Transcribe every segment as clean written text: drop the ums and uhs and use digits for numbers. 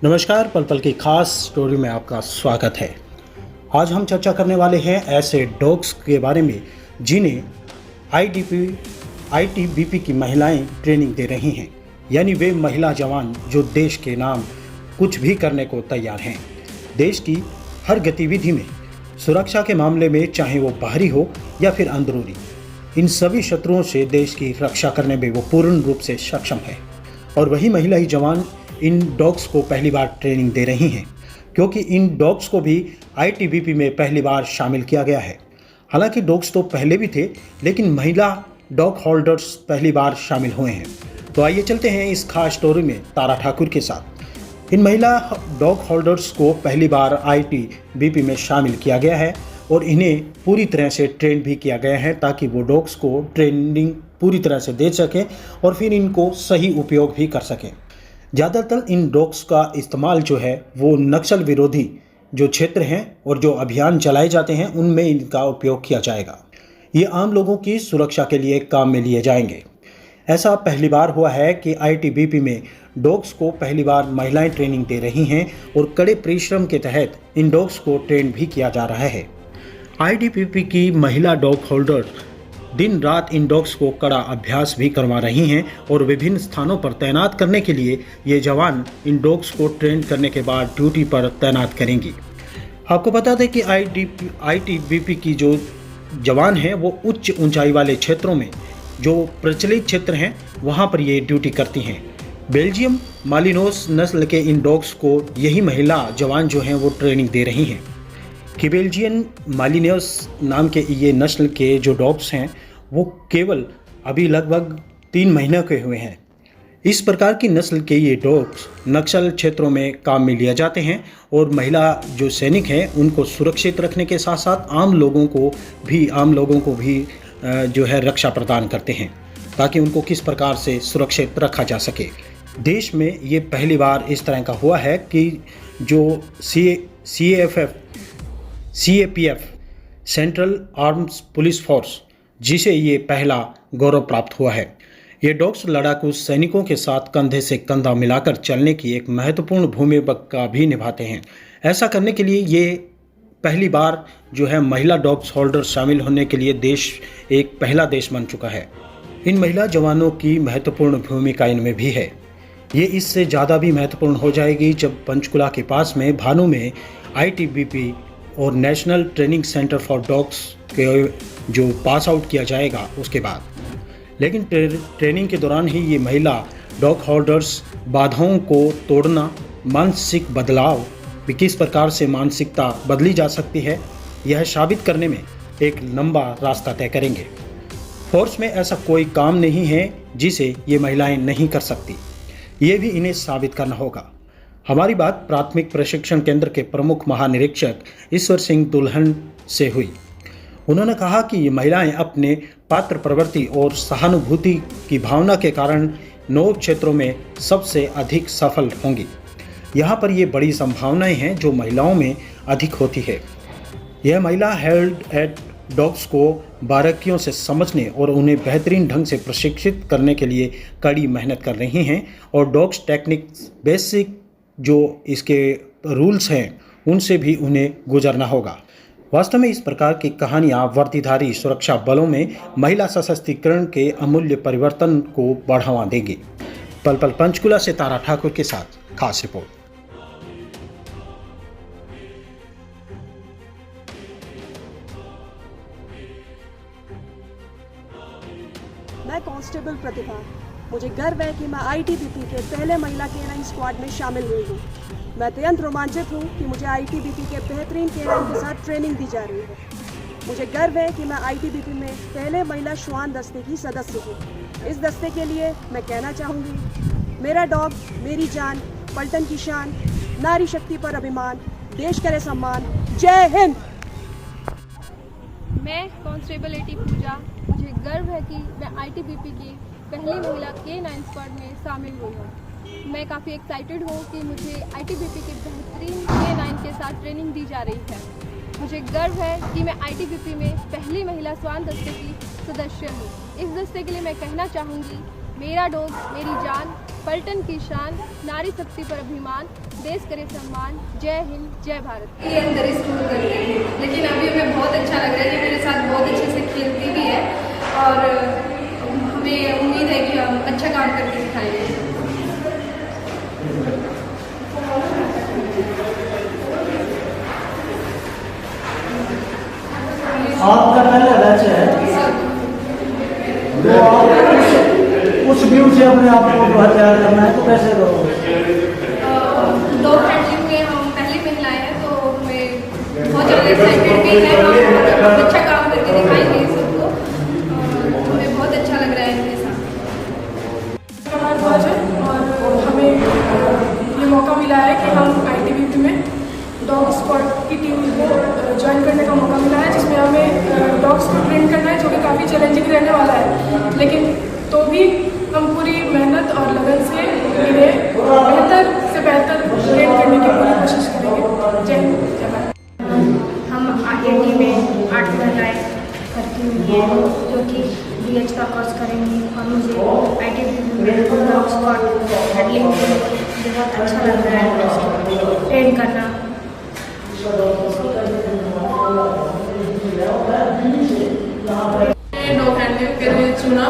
नमस्कार, पल पल की खास स्टोरी में आपका स्वागत है। आज हम चर्चा करने वाले हैं ऐसे डॉग्स के बारे में जिन्हें आईटीबीपी की महिलाएं ट्रेनिंग दे रही हैं, यानी वे महिला जवान जो देश के नाम कुछ भी करने को तैयार हैं। देश की हर गतिविधि में सुरक्षा के मामले में, चाहे वो बाहरी हो या फिर अंदरूनी, इन सभी शत्रुओं से देश की रक्षा करने में वो पूर्ण रूप से सक्षम है। और वही महिला ही जवान इन डॉग्स को पहली बार ट्रेनिंग दे रही हैं, क्योंकि इन डॉग्स को भी आईटीबीपी में पहली बार शामिल किया गया है। हालांकि डॉग्स तो पहले भी थे, लेकिन महिला डॉग होल्डर्स पहली बार शामिल हुए हैं। तो आइए चलते हैं इस खास स्टोरी में तारा ठाकुर के साथ। इन महिला डॉग होल्डर्स को पहली बार आईटीबीपी में शामिल किया गया है और इन्हें पूरी तरह से ट्रेन भी किया गया है ताकि वो डॉग्स को ट्रेनिंग पूरी तरह से दे सकें और फिर इनको सही उपयोग भी कर सकें। ज़्यादातर इन डॉग्स का इस्तेमाल जो है वो नक्सल विरोधी जो क्षेत्र हैं और जो अभियान चलाए जाते हैं उनमें इनका उपयोग किया जाएगा। ये आम लोगों की सुरक्षा के लिए काम में लिए जाएंगे। ऐसा पहली बार हुआ है कि आईटीबीपी में डॉग्स को पहली बार महिलाएं ट्रेनिंग दे रही हैं और कड़े परिश्रम के तहत इन डॉग्स को ट्रेन भी किया जा रहा है। आईटीबीपी की महिला डॉग होल्डर दिन रात इन डॉग्स को कड़ा अभ्यास भी करवा रही हैं और विभिन्न स्थानों पर तैनात करने के लिए ये जवान इन डॉग्स को ट्रेन करने के बाद ड्यूटी पर तैनात करेंगी। आपको बता दें कि आईटीबीपी की जो जवान हैं वो उच्च ऊंचाई वाले क्षेत्रों में जो प्रचलित क्षेत्र हैं वहाँ पर ये ड्यूटी करती हैं। बेल्जियम मालिनोस नस्ल के इन डॉग्स को यही महिला जवान जो हैं वो ट्रेनिंग दे रही हैं। कि बेल्जियन मालिनोस नाम के ये नस्ल के जो डॉग्स हैं वो केवल अभी लगभग 3 महीने के हुए हैं। इस प्रकार की नस्ल के ये डॉग्स नक्सल क्षेत्रों में काम में लिए जाते हैं और महिला जो सैनिक हैं उनको सुरक्षित रखने के साथ साथ आम लोगों को भी जो है रक्षा प्रदान करते हैं ताकि उनको किस प्रकार से सुरक्षित रखा जा सके। देश में ये पहली बार इस तरह का हुआ है कि जो CAPF central arms police force जिसे ये पहला गौरव प्राप्त हुआ है। ये डॉग्स लड़ाकू सैनिकों के साथ कंधे से कंधा मिलाकर चलने की एक महत्वपूर्ण भूमिका भी निभाते हैं। ऐसा करने के लिए ये पहली बार जो है महिला डॉग्स होल्डर शामिल होने के लिए देश एक पहला देश बन चुका है। इन महिला जवानों की महत्वपूर्ण भूमिका इनमें भी है। ये इससे ज़्यादा भी महत्वपूर्ण हो जाएगी जब पंचकुला के पास में भानु में आईटीबीपी और national training centre for dogs के जो पास आउट किया जाएगा उसके बाद। लेकिन ट्रेनिंग के दौरान ही ये महिला डॉग होल्डर्स बाधाओं को तोड़ना, मानसिक बदलाव भी किस प्रकार से मानसिकता बदली जा सकती है यह साबित करने में एक लंबा रास्ता तय करेंगे। फोर्स में ऐसा कोई काम नहीं है जिसे ये महिलाएं नहीं कर सकती, ये भी इन्हें साबित करना होगा। हमारी बात प्राथमिक प्रशिक्षण केंद्र के प्रमुख महानिरीक्षक ईश्वर सिंह दुल्हन से हुई। उन्होंने कहा कि ये महिलाएं अपने पात्र प्रवृत्ति और सहानुभूति की भावना के कारण 9 क्षेत्रों में सबसे अधिक सफल होंगी। यहाँ पर ये बड़ी संभावनाएं हैं जो महिलाओं में अधिक होती है। यह महिला हेल्ड एट डॉग्स को बारीकियों से समझने और उन्हें बेहतरीन ढंग से प्रशिक्षित करने के लिए कड़ी मेहनत कर रही हैं और डॉग्स टेक्निक्स बेसिक जो इसके रूल्स हैं उनसे भी उन्हें गुजरना होगा। वास्तव में इस प्रकार की कहानियाँ वर्दीधारी सुरक्षा बलों में महिला सशक्तिकरण के अमूल्य परिवर्तन को बढ़ावा देगी। पल पल पंचकुला से तारा ठाकुर के साथ खास रिपोर्ट। मैं कांस्टेबल प्रतिभा। मुझे गर्व है कि मैं आईटीबीपी के पहले महिला केनाइन स्क्वाड में शामिल हुई हूँ। मैं अत्यंत रोमांचित हूँ कि मुझे आईटीबीपी के बेहतरीन केनाइन के साथ ट्रेनिंग दी जा रही है। मुझे गर्व है कि मैं आईटीबीपी में पहले महिला श्वान दस्ते की सदस्य हूँ। इस दस्ते के लिए मैं कहना चाहूँगी, मेरा डॉग मेरी जान, पलटन की शान, नारी शक्ति पर अभिमान, देश करे सम्मान, जय हिंद। मैं कांस्टेबल एटी पूजा। मुझे गर्व है कि मैं आईटीबीपी की पहली महिला के9 स्क्वाड में शामिल हुई हूँ। मैं काफ़ी एक्साइटेड हूँ कि मुझे आईटीबीपी के बेहतरीन के9 के साथ ट्रेनिंग दी जा रही है। मुझे गर्व है कि मैं आईटीबीपी में पहली महिला श्वान दस्ते की सदस्य हूँ। इस दस्ते के लिए मैं कहना चाहूँगी, मेरा डॉग मेरी जान, पलटन की शान, नारी शक्ति पर अभिमान, देश करे सम्मान, जय हिंद जय भारत। ये अंदर स्कूल करते हैं, लेकिन अभी हमें बहुत अच्छा लग रहा है। ये मेरे साथ बहुत अच्छे से खेलती भी है और हमें उम्मीद है कि हम अच्छा काम करके दिखाएंगे। आपका पहला बैच है तो आप उस व्यू से अपने आप को तैयार करना है तो कैसे करोगे? दो हैंडलिंग में हम पहली महिलाएं हैं तो हमें बहुत ज़्यादा एक्साइटेड भी है। हम अच्छा काम करके दिखाएंगे सबको और हमें बहुत अच्छा लग रहा है इनके साथ। हमारे पास है और हमें ये मौका मिला है कि हम ITBP में डॉग स्क्वाड की टीम को ज्वाइन करने का मौका मिला है, जिसमें हमें डॉग्स को ट्रेन करना है, जो कि काफ़ी चैलेंजिंग रहने वाला है। लेकिन तो भी हम पूरी मेहनत और लगन से इन्हें बेहतर से बेहतर ट्रेन करने की पूरी कोशिश करेंगे। जय हिंद जय भारत। हम IIT में 8 महिलाएँ भर्ती हुई हैं जो कि BH का कोर्स करेंगी और मुझे ITBP में डॉग स्क्वाड हैंडलिंग बहुत अच्छा लग रहा है ट्रेन करना। डॉग हैंडलिंग के लिए चुना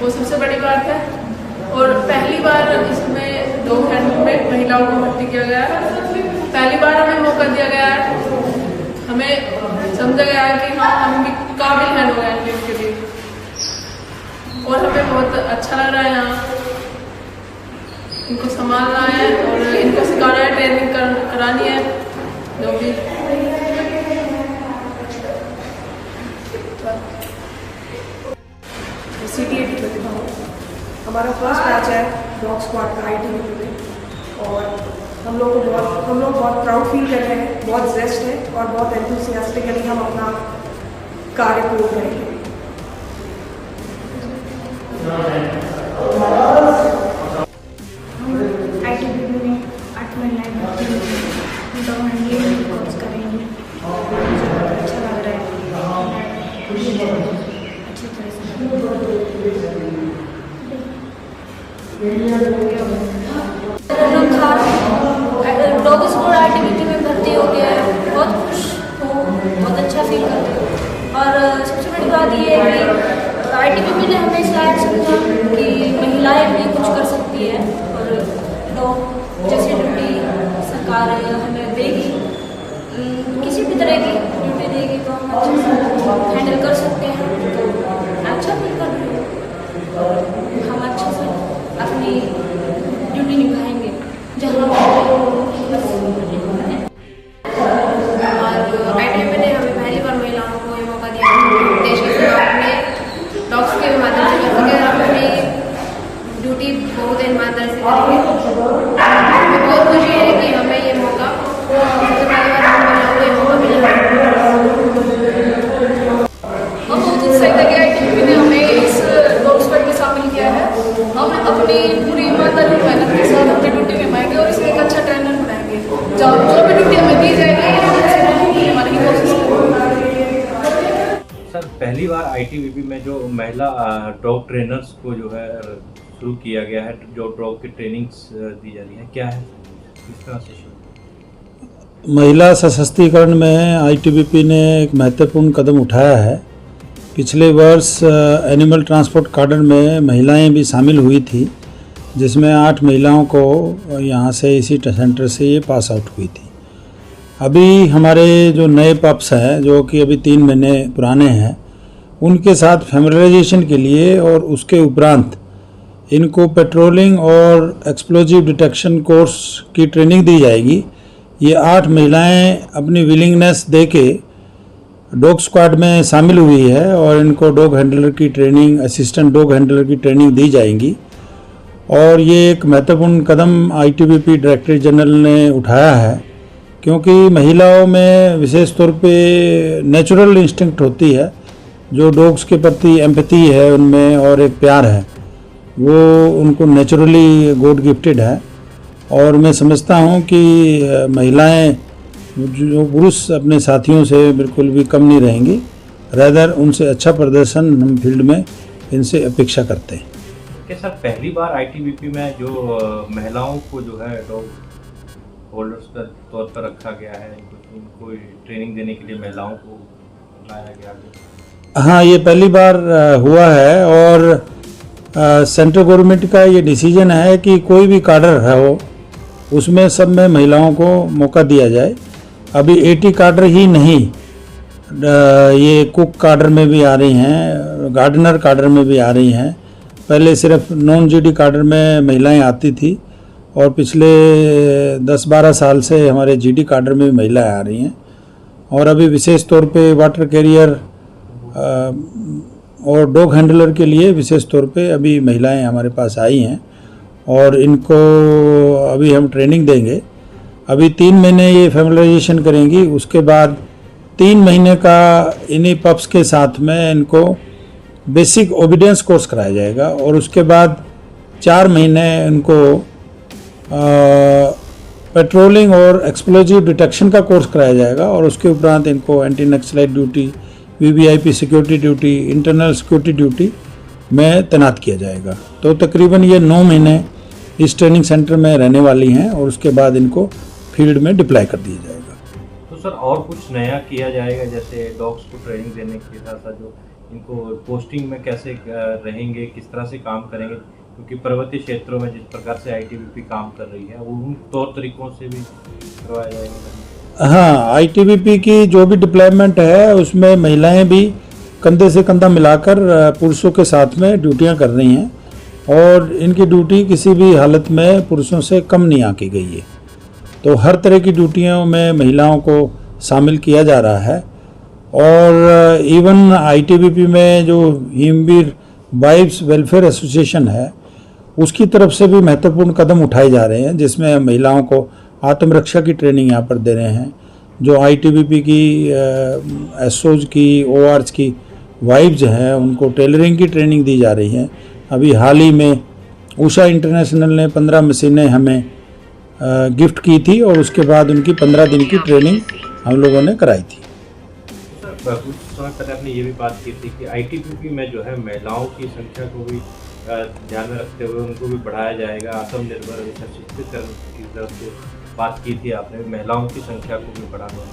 वो सबसे बड़ी बात है और पहली बार इसमें डॉग हैंडलिंग में महिलाओं को भर्ती किया गया है। पहली बार हमें मौका दिया गया है, हमें समझा गया है कि हाँ हम भी काबिल हैं डॉग हैंडलिंग के लिए और हमें बहुत अच्छा लग रहा है। यहाँ इनको संभालना है और इनको सिखाना है, ट्रेनिंग करानी है जो भी। CTAT प्रतिभा हमारा फर्स्ट बैच है डॉग स्क्वाड का ITBP में और हम लोग बहुत प्राउड फील कर रहे हैं, बहुत जेस्ट है और बहुत एंथुसियास्टिकली हम अपना कार्य पूर्ण करेंगे। हम ITBP में 8 महिलाएँ भर्ती हुई हैं, डॉग हैंडलिंग कोर्स करेंगे और मुझे बहुत अच्छा लग रहा है। अच्छी तरह से डॉग स्क्वाड ITBP में भर्ती हो गया है, बहुत खुश हूँ, बहुत अच्छा फील करती हूँ। और सबसे बड़ी बात ये है कि ITBP ने हमें शायद समझा कि महिलाएं भी कुछ कर सकती है और डॉग जैसी ड्यूटी सरकार हमें देगी, किसी भी तरह की ड्यूटी देगी तो हम अच्छे से हैंडल कर सकते हैं। तो अच्छा फील कर रही हूँ और हम अच्छे से अपनी ड्यूटी निभाएंगे जहाँ और ITBP ने हमें पहली बार महिलाओं को ये मौका दिया देश की सेवा अपने डॉग्स के माध्यम से कर सके। अपनी ड्यूटी बहुत ईमानदारी से करेंगे। हमें बहुत खुशी है कि हमें ये मौका सबसे पहली बार हम महिलाओं को ये मौका मिला। हम बहुत उत्साहित है कि ITBP ने हमें इस डॉग स्क्वाड में शामिल किया है। हम अपनी पूरी ईमानदारी और मेहनत के साथ अपनी ड्यूटी निभाएंगे और इसे एक अच्छा ट्रेनर बनाएंगे। जो भी ड्यूटी हमें दी जाएगी हमारी कोशिश करेंगे। सर पहली बार ITBP में जो महिला डॉग ट्रेनर्स को जो है शुरू किया गया है, जो डॉग की ट्रेनिंग्स दी जा रही है, क्या है किस तरह से शुरू? महिला सशक्तिकरण में ITBP ने एक महत्वपूर्ण कदम उठाया है। पिछले वर्ष एनिमल ट्रांसपोर्ट कार्डर में महिलाएं भी शामिल हुई थी, जिसमें 8 महिलाओं को यहाँ से इसी सेंटर से ये पास आउट हुई थी। अभी हमारे जो नए पप्स हैं जो कि अभी 3 महीने पुराने हैं, उनके साथ फैमिलियराइजेशन के लिए और उसके उपरांत इनको पेट्रोलिंग और एक्सप्लोजिव डिटेक्शन कोर्स की ट्रेनिंग दी जाएगी। ये 8 महिलाएं अपनी विलिंगनेस दे के डॉग स्क्वाड में शामिल हुई है और इनको डॉग हैंडलर की ट्रेनिंग, असिस्टेंट डॉग हैंडलर की ट्रेनिंग दी जाएंगी। और ये एक महत्वपूर्ण कदम ITBP डायरेक्टर जनरल ने उठाया है, क्योंकि महिलाओं में विशेष तौर पे नेचुरल इंस्टिंक्ट होती है, जो डॉग्स के प्रति एम्पैथी है उनमें और एक प्यार है, वो उनको नेचुरली गॉड गिफ्टेड है। और मैं समझता हूँ कि महिलाएं जो पुरुष अपने साथियों से बिल्कुल भी कम नहीं रहेंगी, रैदर उनसे अच्छा प्रदर्शन हम फील्ड में इनसे अपेक्षा करते हैं। क्या सर पहली बार आईटीबीपी में जो महिलाओं को जो है डॉग होल्डर्स का तौर पर रखा गया है, इनको ट्रेनिंग देने के लिए महिलाओं को लाया गया है? हाँ, ये पहली बार हुआ है और सेंट्रल गवर्नमेंट का ये डिसीजन है कि कोई भी काडर है वो उसमें सब में महिलाओं को मौका दिया जाए। अभी 80 काडर ही नहीं, ये कुक काडर में भी आ रही हैं, गार्डनर काडर में भी आ रही हैं। पहले सिर्फ नॉन जीडी काडर में महिलाएं आती थी और पिछले 10-12 साल से हमारे जीडी काडर में भी महिलाएं आ रही हैं। और अभी विशेष तौर पे वाटर कैरियर और डॉग हैंडलर के लिए विशेष तौर पे अभी महिलाएं हमारे पास आई हैं और इनको अभी हम ट्रेनिंग देंगे। अभी 3 महीने ये फैमिलाइजेशन करेंगी, उसके बाद 3 महीने का इन्हीं पप्स के साथ में इनको बेसिक ओबीडियंस कोर्स कराया जाएगा और उसके बाद 4 महीने इनको पेट्रोलिंग और एक्सप्लोजिव डिटेक्शन का कोर्स कराया जाएगा और उसके उपरांत इनको anti naxalite duty, VVIP security duty, internal security duty में तैनात किया जाएगा। तो तकरीबन ये 9 महीने इस ट्रेनिंग सेंटर में रहने वाली हैं और उसके बाद इनको फील्ड में डिप्लॉय कर दिया जाएगा। तो सर और कुछ नया किया जाएगा, जैसे डॉग्स को ट्रेनिंग देने के साथ साथ जो इनको पोस्टिंग में कैसे रहेंगे, किस तरह से काम करेंगे, क्योंकि पर्वतीय क्षेत्रों में जिस प्रकार से आईटीबीपी काम कर रही है वो उन तौर तरीकों से भी करवाया जाएगा? हाँ, आईटीबीपी की जो भी डिप्लॉयमेंट है उसमें महिलाएं भी कंधे से कंधा मिलाकर पुरुषों के साथ में ड्यूटियां कर रही हैं और इनकी ड्यूटी किसी भी हालत में पुरुषों से कम नहीं आंकी गई है। तो हर तरह की ड्यूटियों में महिलाओं को शामिल किया जा रहा है और इवन आईटीबीपी में जो हिमवीर वाइफ्स वेलफेयर एसोसिएशन है उसकी तरफ से भी महत्वपूर्ण कदम उठाए जा रहे हैं, जिसमें महिलाओं को आत्मरक्षा की ट्रेनिंग यहाँ पर दे रहे हैं। जो आईटीबीपी की एसओज की, ओआर्स की वाइफ्स हैं उनको टेलरिंग की ट्रेनिंग दी जा रही है। अभी हाल ही में उषा इंटरनेशनल ने 15 मशीनें हमें गिफ्ट की थी और उसके बाद उनकी 15 दिन की ट्रेनिंग हम लोगों ने कराई थी। सर कुछ समय पहले आपने ये भी बात की थी कि आईटीबीपी में जो है महिलाओं की संख्या को भी ध्यान में रखते हुए उनको भी बढ़ाया जाएगा, आत्मनिर्भर सशक्तिकरण की तरफ से बात की थी आपने, महिलाओं की संख्या को भी बढ़ाना।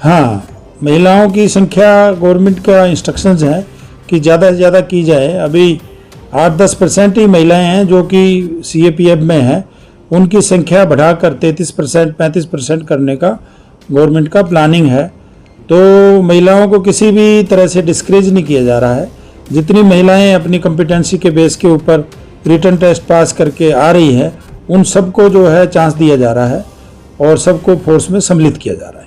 हाँ, महिलाओं की संख्या गवर्नमेंट का इंस्ट्रक्शंस है कि ज़्यादा से ज़्यादा की जाए। अभी 8-10% ही महिलाएं हैं जो कि CAPF में हैं, उनकी संख्या बढ़ाकर 33%, 35% करने का गवर्नमेंट का प्लानिंग है। तो महिलाओं को किसी भी तरह से डिस्करेज नहीं किया जा रहा है। जितनी महिलाएं अपनी कॉम्पिटेंसी के बेस के ऊपर रिटन टेस्ट पास करके आ रही है उन सबको जो है चांस दिया जा रहा है और सबको फोर्स में सम्मिलित किया जा रहा है।